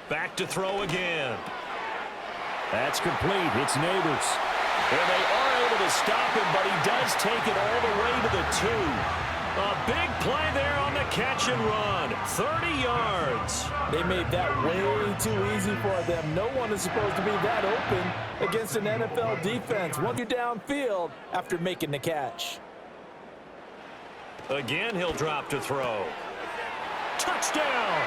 Back to throw again. That's complete. It's Neighbors. And they are able to stop him, but he does take it all the way to the 2. A big play there on the catch and run. 30 yards. They made that way too easy for them. No one is supposed to be that open against an NFL defense. Once you're downfield after making the catch. Again, he'll drop to throw. Touchdown!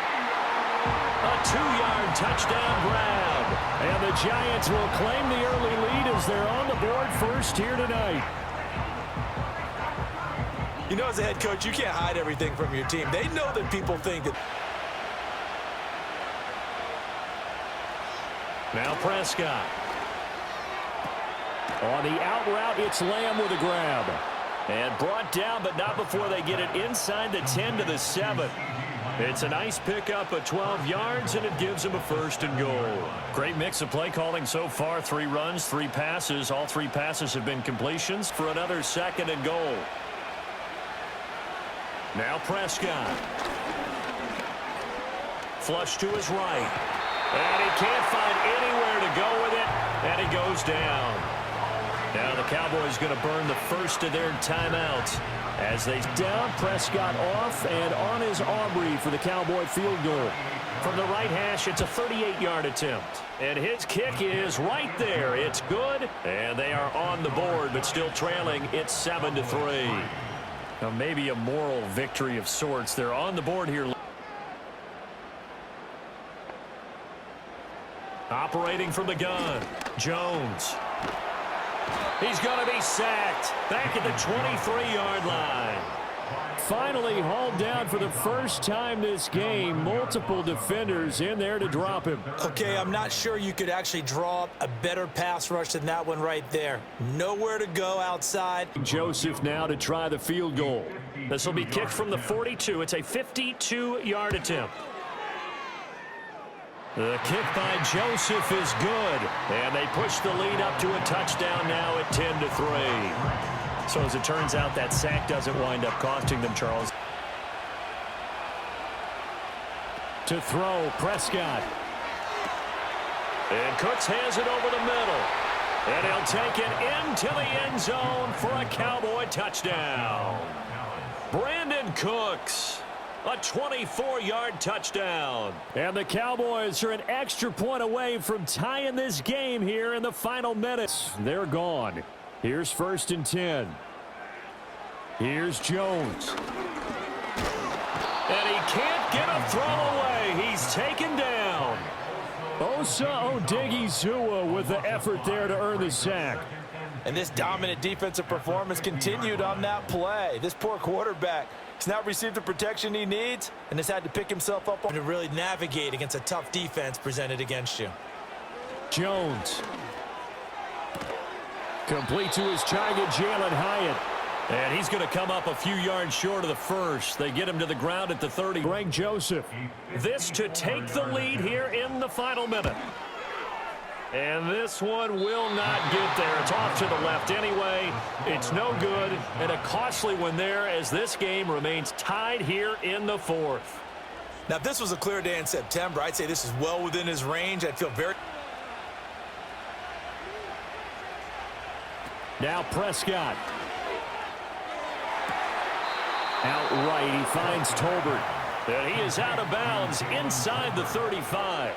A 2-yard touchdown grab. And the Giants will claim the early lead as they're on the board first here tonight. You know, as a head coach, you can't hide everything from your team. They know that people think that. Now Prescott. On the out route, it's Lamb with a grab. And brought down, but not before they get it inside the 10 to the 7. It's a nice pickup of 12 yards, and it gives them a 1st and goal. Great mix of play calling so far. 3 runs, 3 passes. All 3 passes have been completions for another 2nd and goal. Now Prescott. Flush to his right. And he can't find anywhere to go with it, and he goes down. Now the Cowboys going to burn the first of their timeouts as they down Prescott off and on is Aubrey for the Cowboy field goal. From the right hash, it's a 38-yard attempt. And his kick is right there. It's good, and they are on the board, but still trailing. It's 7-3. Now maybe a moral victory of sorts. They're on the board here. Operating from the gun, Jones. He's going to be sacked back at the 23-yard line. Finally hauled down for the first time this game. Multiple defenders in there to drop him. Okay, I'm not sure you could actually draw up a better pass rush than that one right there. Nowhere to go outside. Joseph now to try the field goal. This will be kicked from the 42. It's a 52-yard attempt. The kick by Joseph is good, and they push the lead up to a touchdown now at 10-3. So as it turns out, that sack doesn't wind up costing them, Charles. To throw, Prescott. And Cooks has it over the middle. And he'll take it into the end zone for a Cowboy touchdown. Brandon Cooks. A 24-yard touchdown. And the Cowboys are an extra point away from tying this game here in the final minutes. They're gone. Here's 1st and 10. Here's Jones. And he can't get a throw away. He's taken down. Osa Odighizuwa with the effort there to earn the sack. And this dominant defensive performance continued on that play. This poor quarterback has not received the protection he needs and has had to pick himself up to really navigate against a tough defense presented against you. Jones. Complete to his target, Jalen Hyatt. And he's going to come up a few yards short of the first. They get him to the ground at the 30. Greg Joseph. This to take the lead here in the final minute. And this one will not get there. It's off to the left anyway. It's no good. And a costly one there as this game remains tied here in the 4th. Now, if this was a clear day in September, I'd say this is well within his range. I'd feel very... Now Prescott. Outright, he finds Tolbert. And he is out of bounds inside the 35.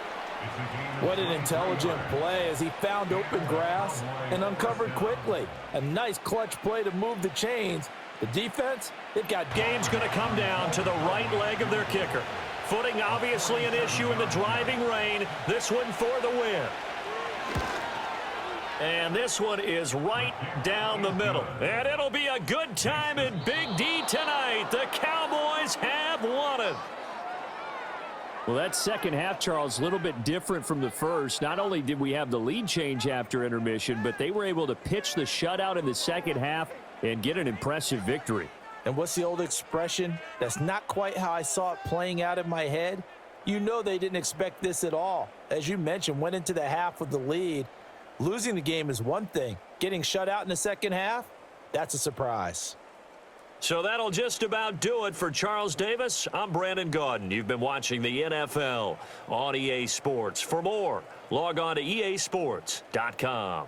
What an intelligent play as he found open grass and uncovered quickly. A nice clutch play to move the chains. The defense, they've got... Game's going to come down to the right leg of their kicker. Footing obviously an issue in the driving rain. This one for the win. And this one is right down the middle. And it'll be a good time in Big D tonight. The Cowboys have won it. Well, that second half, Charles, a little bit different from the first. Not only did we have the lead change after intermission, but they were able to pitch the shutout in the second half and get an impressive victory. And what's the old expression? That's not quite how I saw it playing out in my head. You know they didn't expect this at all. As you mentioned, went into the half with the lead. Losing the game is one thing. Getting shut out in the second half, that's a surprise. So that'll just about do it for Charles Davis. I'm Brandon Gaudin. You've been watching the NFL on EA Sports. For more, log on to easports.com.